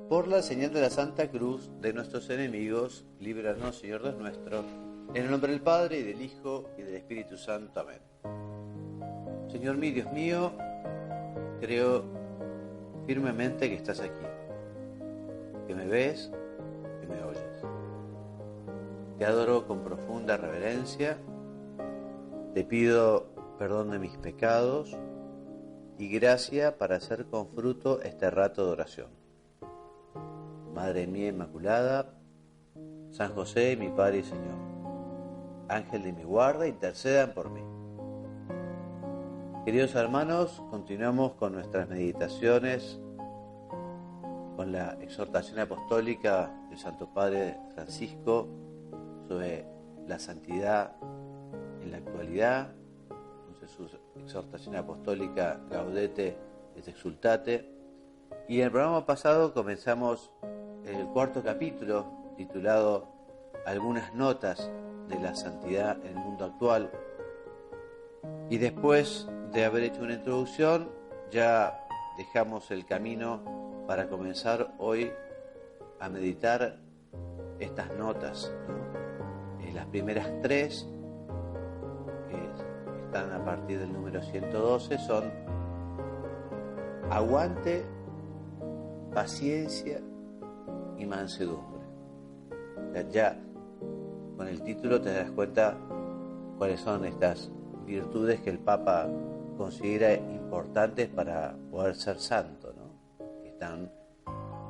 Por la señal de la Santa Cruz de nuestros enemigos, líbranos, Señor Dios nuestro, en el nombre del Padre, y del Hijo, y del Espíritu Santo. Amén. Señor mío, Dios mío, creo firmemente que estás aquí, que me ves, que me oyes. Te adoro con profunda reverencia, te pido perdón de mis pecados y gracia para hacer con fruto este rato de oración. Madre mía Inmaculada, San José, mi Padre y Señor, Ángel de mi guarda, intercedan por mí. Queridos hermanos, continuamos con nuestras meditaciones, con la exhortación apostólica del Santo Padre Francisco sobre la santidad en la actualidad, con su exhortación apostólica Gaudete et Exsultate. Y en el programa pasado comenzamos el cuarto capítulo, titulado Algunas notas de la santidad en el mundo actual. Y después de haber hecho una introducción, ya dejamos el camino para comenzar hoy a meditar estas notas, ¿no? Las primeras tres, que están a partir del número 112, son aguante, paciencia y mansedumbre. Ya con el título te das cuenta cuáles son estas virtudes que el Papa considera importantes para poder ser santo, ¿no? Que están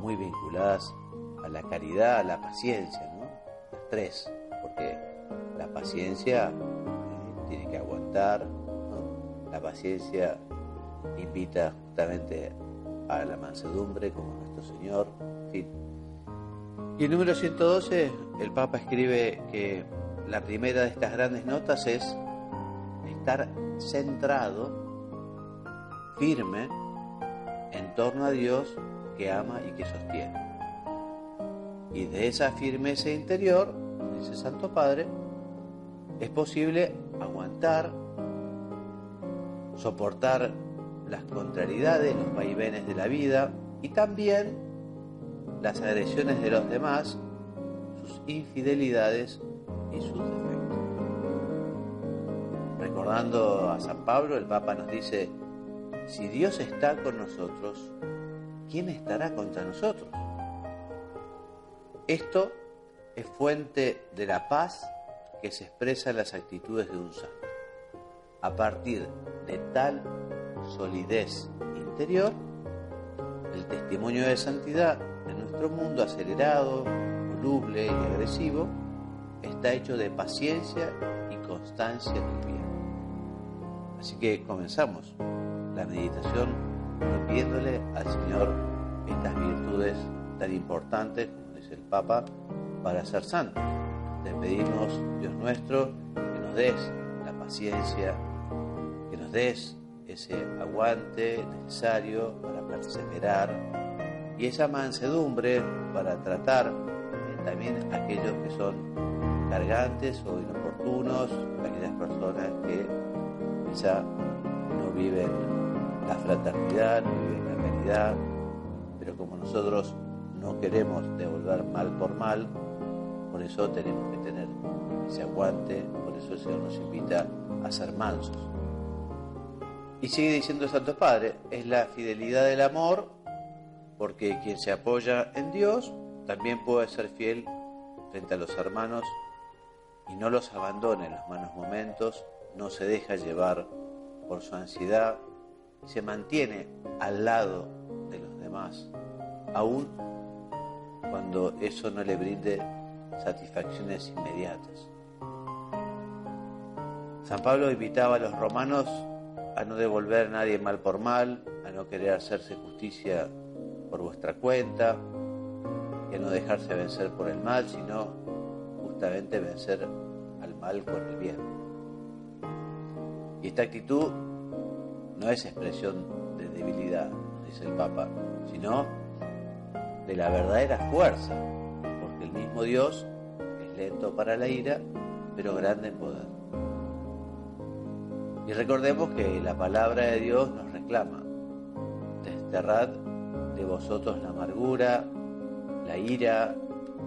muy vinculadas a la caridad, a la paciencia, ¿no? Las tres, porque la paciencia tiene que aguantar, ¿no? La paciencia invita justamente a la mansedumbre, como nuestro Señor, en fin. Y el número 112, el Papa escribe que la primera de estas grandes notas es estar centrado, firme, en torno a Dios que ama y que sostiene. Y de esa firmeza interior, dice Santo Padre, es posible aguantar, soportar las contrariedades, los vaivenes de la vida y también las agresiones de los demás, sus infidelidades y sus defectos. Recordando a San Pablo, el Papa nos dice: si Dios está con nosotros, ¿quién estará contra nosotros? Esto es fuente de la paz que se expresa en las actitudes de un santo. A partir de tal solidez interior, el testimonio de santidad en nuestro mundo acelerado, voluble y agresivo está hecho de paciencia y constancia en el bien. Así que comenzamos la meditación pidiéndole al Señor estas virtudes tan importantes, como dice el Papa, para ser santos. Te pedimos, Dios nuestro, que nos des la paciencia, que nos des ese aguante necesario para perseverar y esa mansedumbre para tratar también a aquellos que son cargantes o inoportunos, aquellas personas que quizá no viven la fraternidad, no viven la caridad, pero como nosotros no queremos devolver mal por mal, por eso tenemos que tener ese aguante, por eso el Señor nos invita a ser mansos. Y sigue diciendo el Santo Padre, es la fidelidad del amor, porque quien se apoya en Dios también puede ser fiel frente a los hermanos y no los abandona en los malos momentos, no se deja llevar por su ansiedad, se mantiene al lado de los demás, aun cuando eso no le brinde satisfacciones inmediatas. San Pablo invitaba a los romanos a no devolver a nadie mal por mal, a no querer hacerse justicia por vuestra cuenta, y a no dejarse vencer por el mal, sino justamente vencer al mal con el bien. Y esta actitud no es expresión de debilidad, dice el Papa, sino de la verdadera fuerza, porque el mismo Dios es lento para la ira, pero grande en poder. Y recordemos que la palabra de Dios nos reclama: desterrad de vosotros la amargura, la ira,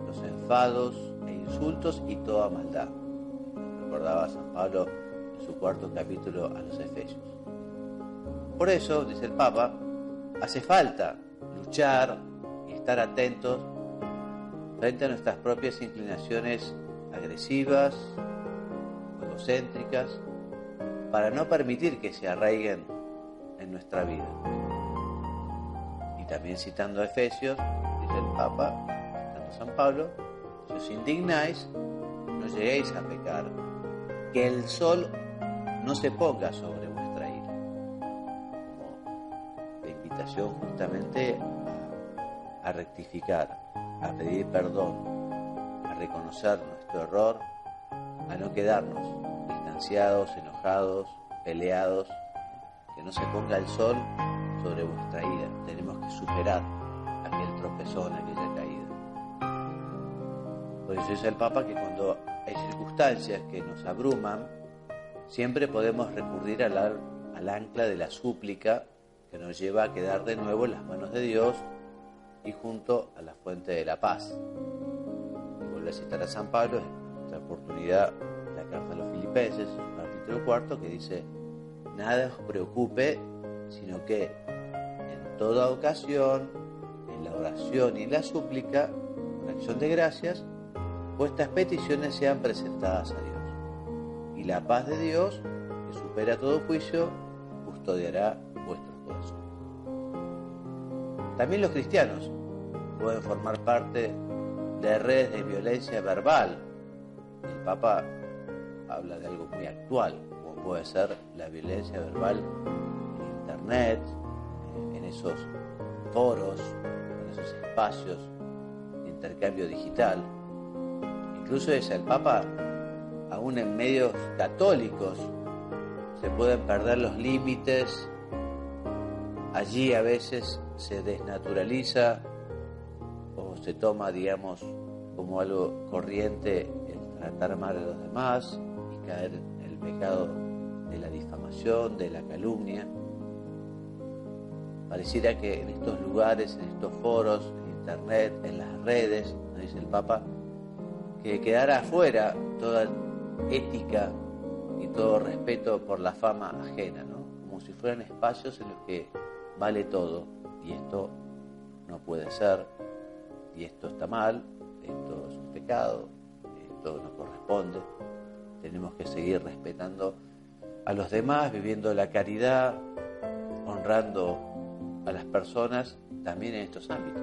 los enfados e insultos y toda maldad. Recordaba San Pablo en su 4º capítulo a los Efesios. Por eso, dice el Papa, hace falta luchar y estar atentos frente a nuestras propias inclinaciones agresivas, egocéntricas, para no permitir que se arraiguen en nuestra vida. Y también citando a Efesios, dice el Papa, citando a San Pablo, si os indignáis, no lleguéis a pecar, que el sol no se ponga sobre vuestra ira. Como la invitación justamente a rectificar, a pedir perdón, a reconocer nuestro error, a no quedarnos distanciados, enojados, peleados, que no se ponga el sol sobre vuestra ira. Tenemos que superar aquel tropezón, aquella caída. Por eso dice el Papa que cuando hay circunstancias que nos abruman, siempre podemos recurrir al ancla de la súplica que nos lleva a quedar de nuevo en las manos de Dios y junto a la fuente de la paz. Y vuelve a citar a San Pablo en esta oportunidad la carta a los Filipenses, capítulo 4, que dice: nada os preocupe, sino que en toda ocasión, en la oración y en la súplica, con acción de gracias, vuestras peticiones sean presentadas a Dios. Y la paz de Dios, que supera todo juicio, custodiará vuestros corazones. También los cristianos pueden formar parte de redes de violencia verbal. El Papa habla de algo muy actual, como puede ser la violencia verbal en Internet, en esos foros, en esos espacios de intercambio digital. Incluso dice el Papa, aún en medios católicos se pueden perder los límites. Allí a veces se desnaturaliza o se toma, digamos, como algo corriente el tratar mal a los demás y caer en el pecado de la difamación, de la calumnia. Pareciera que en estos lugares, en estos foros, en Internet, en las redes, nos dice el Papa, que quedara afuera toda ética y todo respeto por la fama ajena, ¿no? Como si fueran espacios en los que vale todo, y esto no puede ser, y esto está mal, esto es un pecado, esto no corresponde. Tenemos que seguir respetando a los demás, viviendo la caridad, honrando a las personas también en estos ámbitos.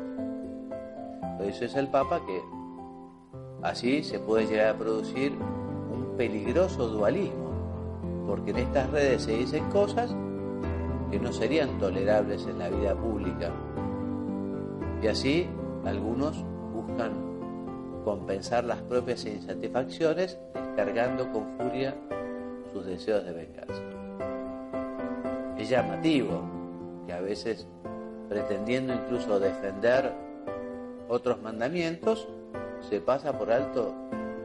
Por eso es el Papa que así se puede llegar a producir un peligroso dualismo, porque en estas redes se dicen cosas que no serían tolerables en la vida pública, y así algunos buscan compensar las propias insatisfacciones descargando con furia sus deseos de venganza. Es llamativo que a veces, pretendiendo incluso defender otros mandamientos, se pasa por alto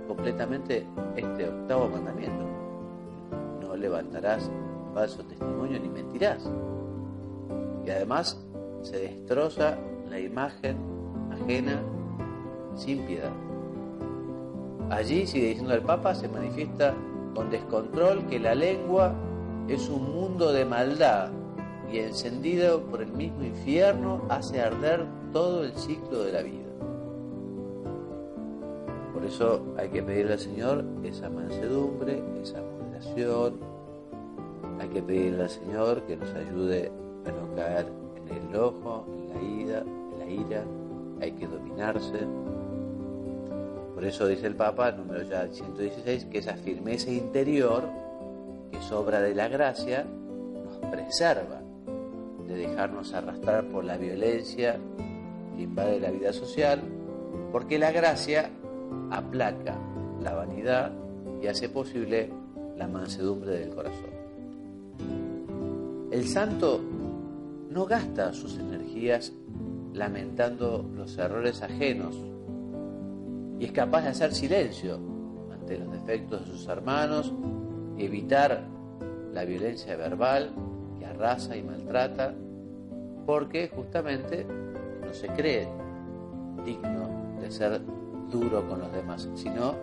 completamente este 8º mandamiento: no levantarás falso testimonio ni mentirás. Y además se destroza la imagen ajena sin piedad. Allí, sigue diciendo el Papa, se manifiesta con descontrol que la lengua es un mundo de maldad y, encendido por el mismo infierno, hace arder todo el ciclo de la vida. Por eso hay que pedirle al Señor esa mansedumbre, esa moderación. Hay que pedirle al Señor que nos ayude a no caer en el enojo, en la ira. Hay que dominarse. Por eso dice el Papa, número ya 116, que esa firmeza interior que es obra de la gracia nos preserva de dejarnos arrastrar por la violencia que invade la vida social, porque la gracia aplaca la vanidad y hace posible la mansedumbre del corazón. El santo no gasta sus energías lamentando los errores ajenos y es capaz de hacer silencio ante los defectos de sus hermanos, evitar la violencia verbal que arrasa y maltrata, porque justamente no se cree digno de ser duro con los demás, sino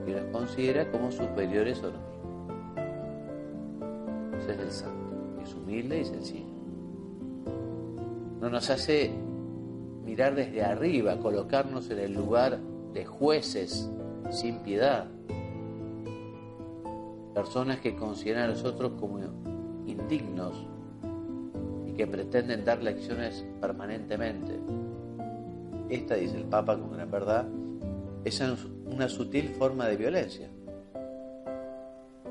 que los considera como superiores o no. Ese es el santo, es humilde y sencillo. No nos hace mirar desde arriba, colocarnos en el lugar de jueces sin piedad, personas que consideran a los otros como indignos y que pretenden dar lecciones permanentemente. Esta, dice el Papa con gran verdad, es una sutil forma de violencia.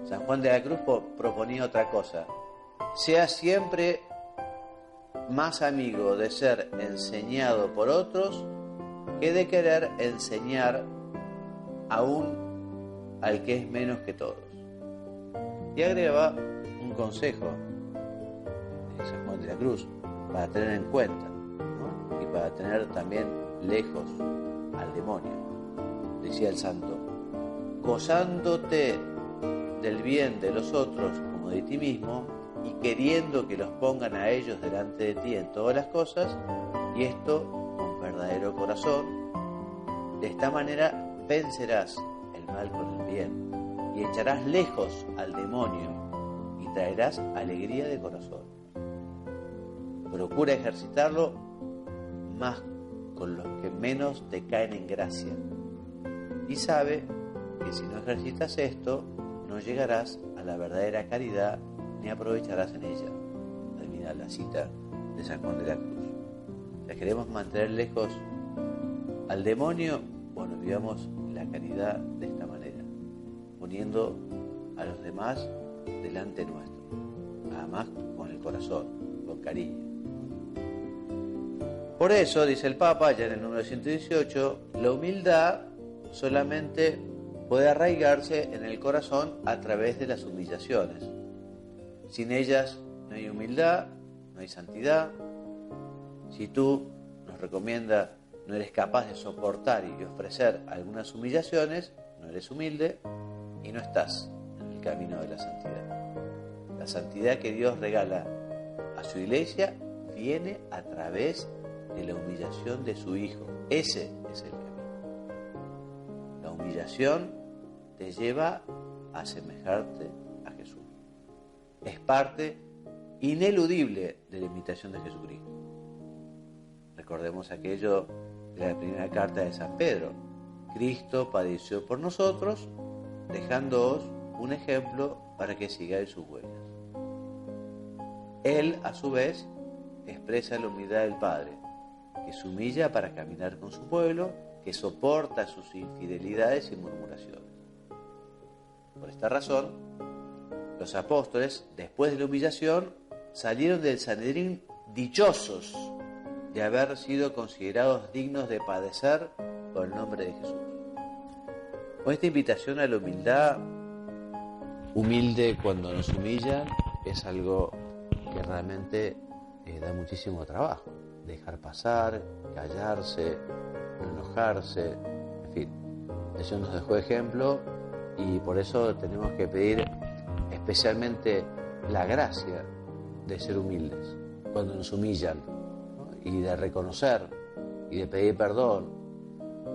San Juan de la Cruz proponía otra cosa: sea siempre más amigo de ser enseñado por otros que de querer enseñar aún al que es menos que todos. Y agregaba un consejo de San Juan de la Cruz para tener en cuenta, ¿no? Y para tener también lejos al demonio. Decía el santo: gozándote del bien de los otros como de ti mismo, y queriendo que los pongan a ellos delante de ti en todas las cosas, y esto con verdadero corazón, de esta manera vencerás el mal con el bien, y echarás lejos al demonio, y traerás alegría de corazón. Procura ejercitarlo más con los que menos te caen en gracia, y sabe que si no ejercitas esto, no llegarás a la verdadera caridad ni aprovecharás en ella. Termina la cita de San Juan de la Cruz. Si queremos mantener lejos al demonio, bueno, vivamos la caridad de esta manera, poniendo a los demás delante nuestro, además con el corazón, con cariño. Por eso, dice el Papa, ya en el número 118, la humildad solamente puede arraigarse en el corazón a través de las humillaciones. Sin ellas no hay humildad, no hay santidad. Si tú, nos recomienda, no eres capaz de soportar y ofrecer algunas humillaciones, no eres humilde y no estás en el camino de la santidad. La santidad que Dios regala a su iglesia viene a través de la humillación de su Hijo. Ese es el camino. La humillación te lleva a asemejarte a Jesús. Es parte ineludible de la imitación de Jesucristo. Recordemos aquello de la primera carta de San Pedro: Cristo padeció por nosotros, dejándoos un ejemplo para que sigáis sus huellas. Él, a su vez, expresa la humildad del Padre, que se humilla para caminar con su pueblo, que soporta sus infidelidades y murmuraciones. Por esta razón, los apóstoles, después de la humillación, salieron del Sanedrín dichosos de haber sido considerados dignos de padecer por el nombre de Jesús. Con esta invitación a la humildad, humilde cuando nos humillan, es algo que realmente da muchísimo trabajo. Dejar pasar, callarse, no enojarse, en fin. Eso nos dejó ejemplo y por eso tenemos que pedir especialmente la gracia de ser humildes cuando nos humillan, ¿no? Y de reconocer y de pedir perdón.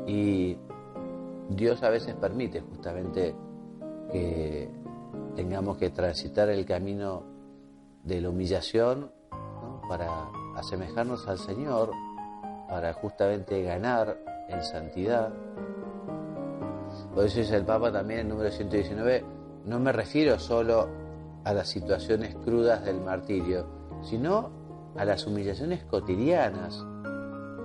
Y Dios a veces permite justamente que tengamos que transitar el camino de la humillación, ¿no? Para asemejarnos al Señor, para justamente ganar en santidad. Por eso dice el Papa también en el número 119, no me refiero solo a las situaciones crudas del martirio, sino a las humillaciones cotidianas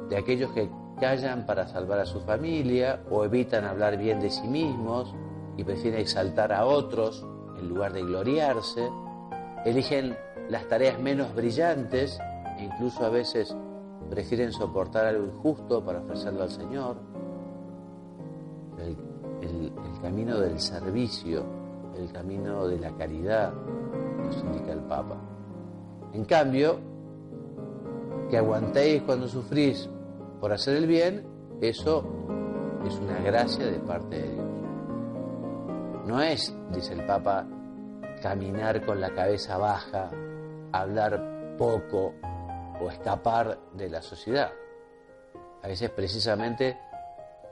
de aquellos que callan para salvar a su familia o evitan hablar bien de sí mismos y prefieren exaltar a otros en lugar de gloriarse, eligen las tareas menos brillantes e incluso a veces prefieren soportar algo injusto para ofrecerlo al Señor. El camino del servicio, el camino de la caridad, nos indica el Papa. En cambio, que aguantéis cuando sufrís por hacer el bien, eso es una gracia de parte de Dios. No es, dice el Papa, caminar con la cabeza baja, hablar poco o escapar de la sociedad. A veces precisamente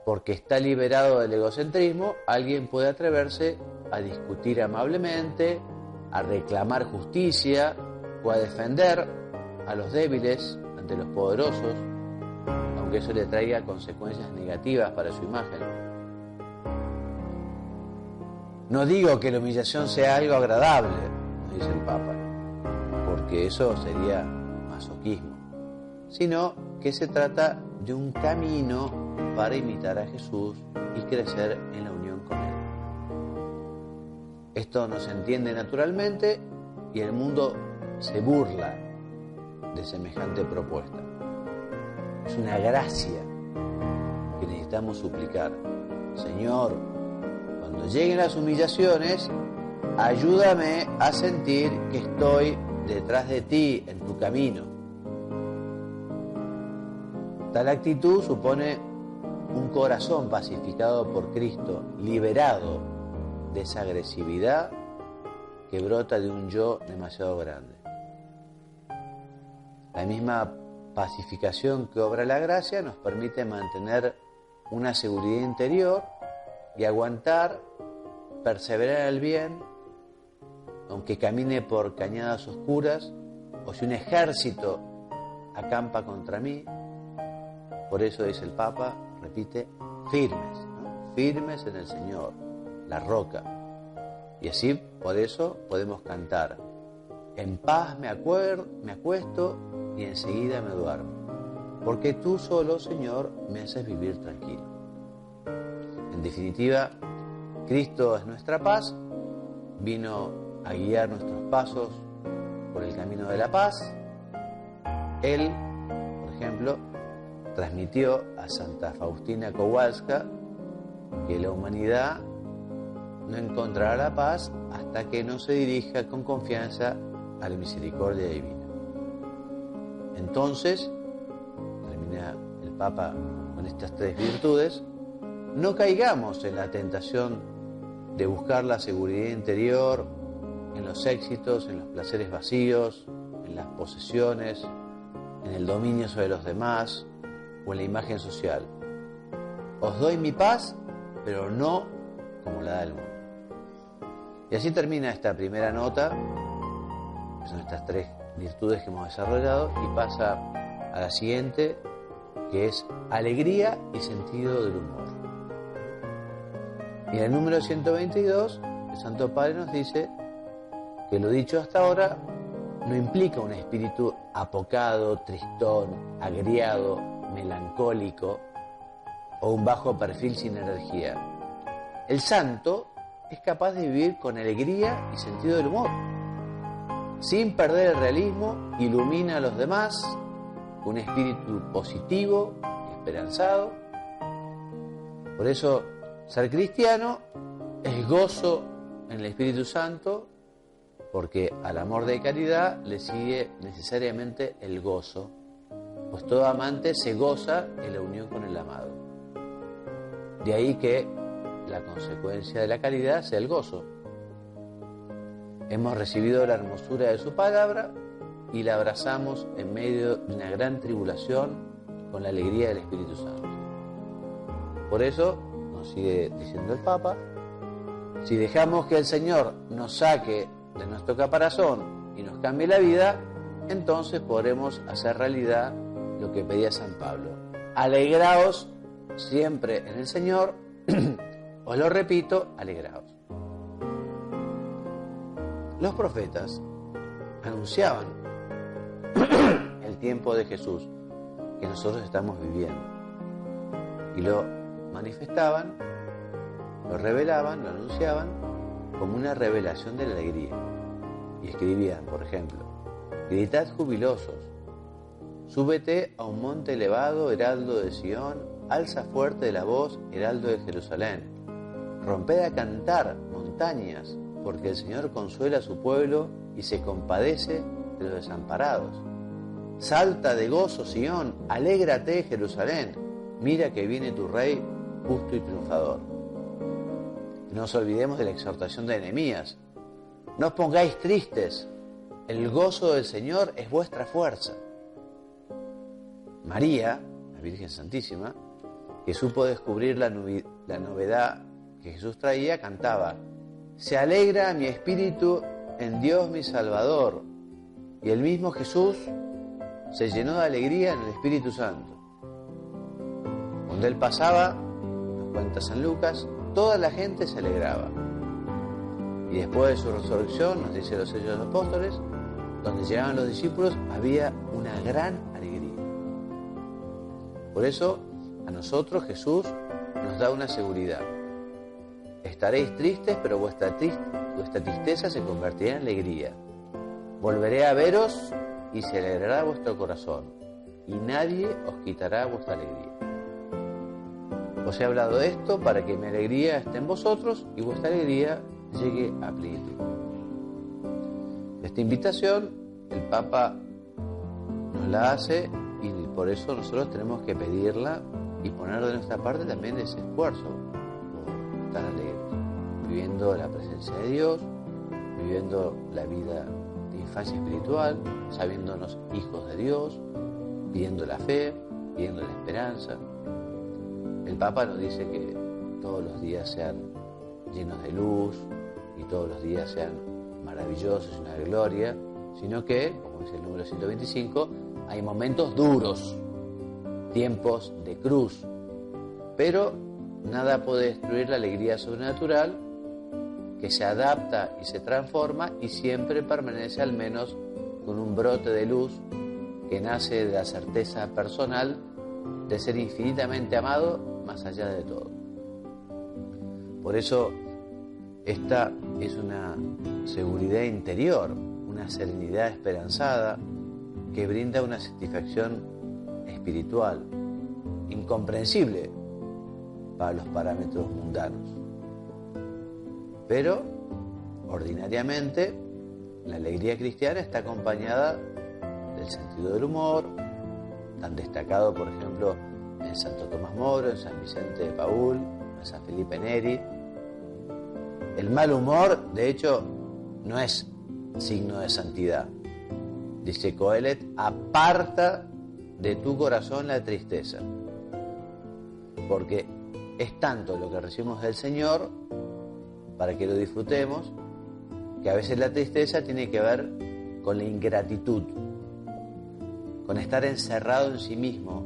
porque está liberado del egocentrismo, alguien puede atreverse a discutir amablemente, a reclamar justicia o a defender a los débiles ante los poderosos, aunque eso le traiga consecuencias negativas para su imagen. No digo que la humillación sea algo agradable, nos dice el Papa, porque eso sería masoquismo, sino que se trata de un camino para imitar a Jesús y crecer en la unión con Él. Esto no se entiende naturalmente y el mundo se burla de semejante propuesta. Es una gracia que necesitamos suplicar. Señor, cuando lleguen las humillaciones, ayúdame a sentir que estoy detrás de ti, en tu camino. Tal actitud supone un corazón pacificado por Cristo, liberado de esa agresividad que brota de un yo demasiado grande. La misma pacificación que obra la gracia nos permite mantener una seguridad interior y aguantar, perseverar en el bien, aunque camine por cañadas oscuras o si un ejército acampa contra mí. Por eso dice el Papa, repite, firmes, ¿no? Firmes en el Señor, la roca. Y así, por eso, podemos cantar, en paz me acuesto y enseguida me duermo, porque tú solo, Señor, me haces vivir tranquilo. En definitiva, Cristo es nuestra paz, vino a guiar nuestros pasos por el camino de la paz. Él, por ejemplo, transmitió a Santa Faustina Kowalska que la humanidad no encontrará la paz hasta que no se dirija con confianza a la misericordia divina. Entonces, termina el Papa con estas tres virtudes, no caigamos en la tentación de buscar la seguridad interior en los éxitos, en los placeres vacíos, en las posesiones, en el dominio sobre los demás o en la imagen social. Os doy mi paz, pero no como la da el mundo. Y así termina esta primera nota, que son estas tres virtudes que hemos desarrollado, y pasa a la siguiente, que es alegría y sentido del humor. Y en el número 122, el Santo Padre nos dice que lo dicho hasta ahora no implica un espíritu apocado, tristón, agriado, melancólico o un bajo perfil sin energía. El santo es capaz de vivir con alegría y sentido del humor. Sin perder el realismo, ilumina a los demás con un espíritu positivo y esperanzado. Por eso, ser cristiano es gozo en el Espíritu Santo, porque al amor de caridad le sigue necesariamente el gozo, pues todo amante se goza en la unión con el amado. De ahí que la consecuencia de la caridad sea el gozo. Hemos recibido la hermosura de su palabra y la abrazamos en medio de una gran tribulación con la alegría del Espíritu Santo. Por eso, nos sigue diciendo el Papa, si dejamos que el Señor nos saque de nuestro caparazón y nos cambie la vida, entonces podremos hacer realidad lo que pedía San Pablo. Alegraos siempre en el Señor, os lo repito, alegraos. Los profetas anunciaban el tiempo de Jesús que nosotros estamos viviendo y lo manifestaban, lo revelaban, lo anunciaban como una revelación de la alegría. Y escribían, por ejemplo, gritad jubilosos, súbete a un monte elevado, heraldo de Sión, alza fuerte la voz, heraldo de Jerusalén, romped a cantar, montañas, porque el Señor consuela a su pueblo y se compadece de los desamparados. Salta de gozo, Sión, alégrate, Jerusalén, mira que viene tu rey justo y triunfador. No nos olvidemos de la exhortación de Nehemías. No os pongáis tristes, el gozo del Señor es vuestra fuerza. María, la Virgen Santísima, que supo descubrir la novedad que Jesús traía, cantaba: se alegra mi espíritu en Dios mi Salvador. Y el mismo Jesús se llenó de alegría en el Espíritu Santo. Cuando Él pasaba, nos cuenta San Lucas, toda la gente se alegraba. Y después de su resurrección, nos dice los Hechos de los Apóstoles, donde llegaban los discípulos, había una gran alegría. Por eso, a nosotros Jesús nos da una seguridad. Estaréis tristes, pero vuestra tristeza se convertirá en alegría. Volveré a veros y se alegrará vuestro corazón, y nadie os quitará vuestra alegría. Os he hablado de esto para que mi alegría esté en vosotros y vuestra alegría llegue a plenitud. Esta invitación el Papa nos la hace y por eso nosotros tenemos que pedirla y poner de nuestra parte también ese esfuerzo por estar alegres, viviendo la presencia de Dios, viviendo la vida de infancia espiritual, sabiéndonos hijos de Dios, pidiendo la fe, pidiendo la esperanza. El Papa nos dice que todos los días sean llenos de luz y todos los días sean maravillosos y una gloria, sino que, como dice el número 125, hay momentos duros, tiempos de cruz, pero nada puede destruir la alegría sobrenatural que se adapta y se transforma y siempre permanece al menos con un brote de luz que nace de la certeza personal de ser infinitamente amado más allá de todo. Por eso esta es una seguridad interior, una serenidad esperanzada que brinda una satisfacción espiritual incomprensible para los parámetros mundanos. Pero, ordinariamente, la alegría cristiana está acompañada del sentido del humor, tan destacado, por ejemplo, en Santo Tomás Moro, en San Vicente de Paúl, en San Felipe Neri. El mal humor, de hecho, no es signo de santidad. Dice Coelet, aparta de tu corazón la tristeza, porque es tanto lo que recibimos del Señor para que lo disfrutemos, que a veces la tristeza tiene que ver con la ingratitud, con estar encerrado en sí mismo,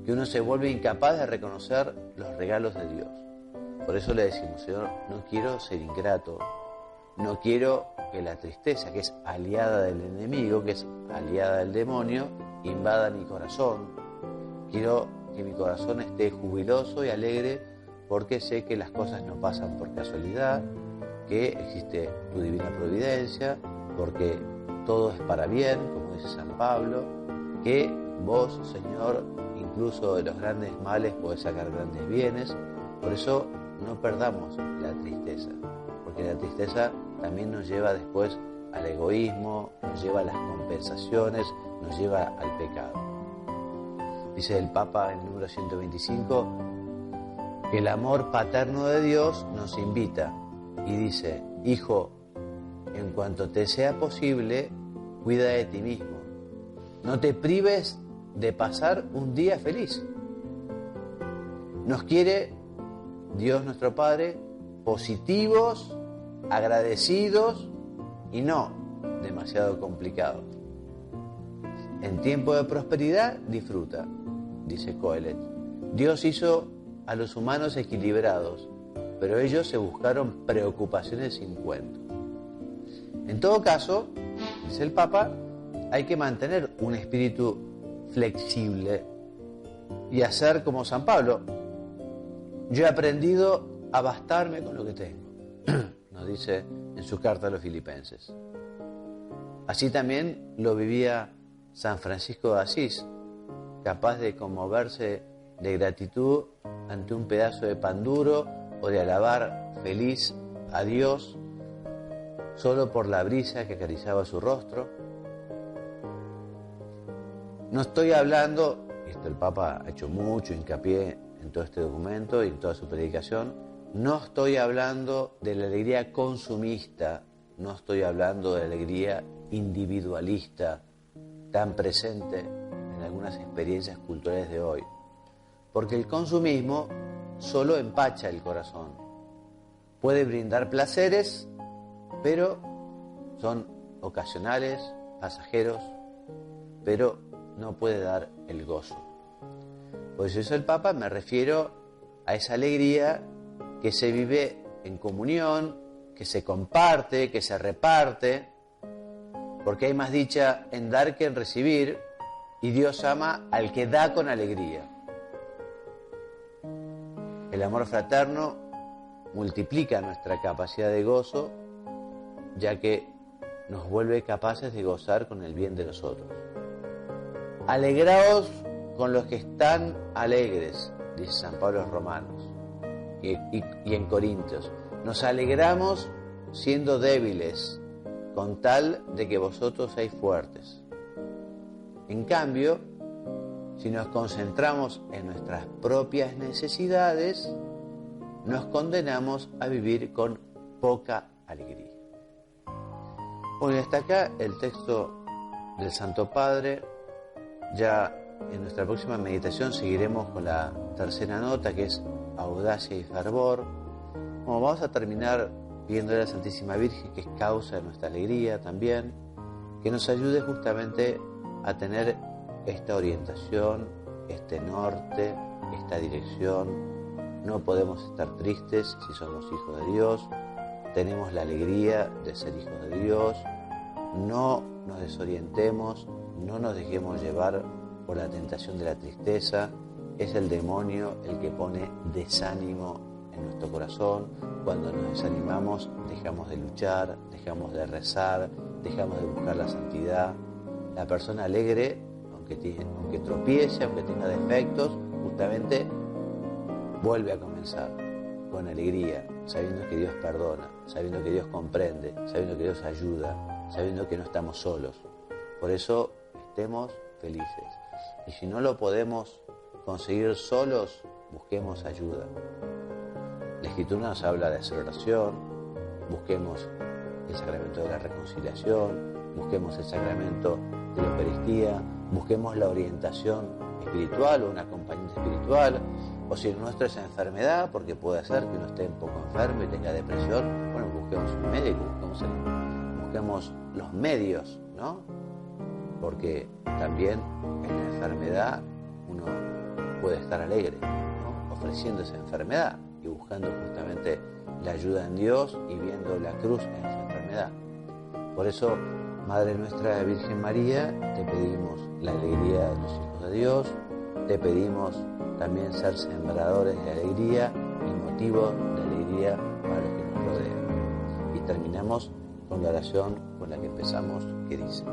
que uno se vuelve incapaz de reconocer los regalos de Dios. Por eso le decimos: Señor, no quiero ser ingrato, no quiero que la tristeza, que es aliada del enemigo, que es aliada del demonio, invada mi corazón. Quiero que mi corazón esté jubiloso y alegre porque sé que las cosas no pasan por casualidad, que existe tu divina providencia, porque todo es para bien, como dice San Pablo, que vos, Señor, incluso de los grandes males podés sacar grandes bienes. Por eso no perdamos la tristeza, porque la tristeza también nos lleva después al egoísmo, nos lleva a las compensaciones, nos lleva al pecado. Dice el Papa en el número 125 que el amor paterno de Dios nos invita y dice: hijo, en cuanto te sea posible, cuida de ti mismo. No te prives de pasar un día feliz. Nos quiere Dios nuestro Padre positivos, agradecidos y no demasiado complicados. En tiempo de prosperidad disfruta, dice Coelet. Dios hizo a los humanos equilibrados, pero ellos se buscaron preocupaciones sin cuento. En todo caso, dice el Papa, hay que mantener un espíritu flexible y hacer como San Pablo. Yo he aprendido a bastarme con lo que tengo, nos dice en su carta a los Filipenses. Así también lo vivía San Francisco de Asís, capaz de conmoverse de gratitud ante un pedazo de pan duro o de alabar feliz a Dios solo por la brisa que acariciaba su rostro. No estoy hablando, esto el Papa ha hecho mucho hincapié en todo este documento y en toda su predicación, no estoy hablando de la alegría consumista, no estoy hablando de la alegría individualista tan presente en algunas experiencias culturales de hoy. porque el consumismo solo empacha el corazón. Puede brindar placeres, pero son ocasionales, pasajeros, pero no puede dar el gozo. Por eso dice el Papa, me refiero a esa alegría que se vive en comunión, que se comparte, que se reparte, porque hay más dicha en dar que en recibir, y Dios ama al que da con alegría. El amor fraterno multiplica nuestra capacidad de gozo, ya que nos vuelve capaces de gozar con el bien de los otros. Alegraos con los que están alegres, dice San Pablo a los Romanos y en Corintios. Nos alegramos siendo débiles, con tal de que vosotros seáis fuertes. En cambio, si nos concentramos en nuestras propias necesidades, nos condenamos a vivir con poca alegría. Bueno, y hasta acá el texto del Santo Padre. Ya en nuestra próxima meditación seguiremos con la tercera nota, que es audacia y fervor. Bueno, vamos a terminar pidiéndole a la Santísima Virgen, que es causa de nuestra alegría también, que nos ayude justamente a tener esta orientación, este norte, esta dirección. No podemos estar tristes si somos hijos de Dios. Tenemos la alegría de ser hijos de Dios. No nos desorientemos, no nos dejemos llevar por la tentación de la tristeza. Es el demonio el que pone desánimo en nuestro corazón. Cuando nos desanimamos, dejamos de luchar, dejamos de rezar, dejamos de buscar la santidad. La persona alegre, aunque tropiece, aunque tenga defectos, justamente vuelve a comenzar con alegría, sabiendo que Dios perdona, sabiendo que Dios comprende, sabiendo que Dios ayuda, sabiendo que no estamos solos. Por eso estemos felices. Y si no lo podemos conseguir solos, busquemos ayuda. La Escritura nos habla de hacer oración, busquemos el sacramento de la reconciliación, busquemos el sacramento de la Eucaristía, busquemos la orientación espiritual o una acompañante espiritual, o si el nuestro es enfermedad, porque puede ser que uno esté un poco enfermo y tenga depresión, bueno, busquemos un médico, busquemos los medios, ¿no? Porque también en la enfermedad uno puede estar alegre, ¿no? Ofreciendo esa enfermedad y buscando justamente la ayuda en Dios y viendo la cruz en esa enfermedad. Por eso, Madre nuestra Virgen María, te pedimos la alegría de los hijos de Dios, te pedimos también ser sembradores de alegría y motivo de alegría para los que nos rodean. Y terminamos con la oración con la que empezamos, que dice: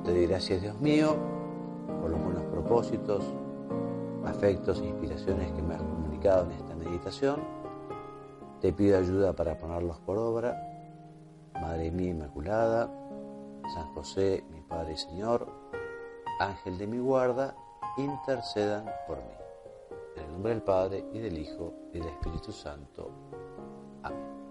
te doy gracias, Dios mío, por los buenos propósitos, afectos e inspiraciones que me has comunicado en esta meditación. Te pido ayuda para ponerlos por obra. Madre mía Inmaculada, San José, mi Padre y Señor, Ángel de mi guarda, intercedan por mí. En el nombre del Padre, y del Hijo, y del Espíritu Santo. Amén.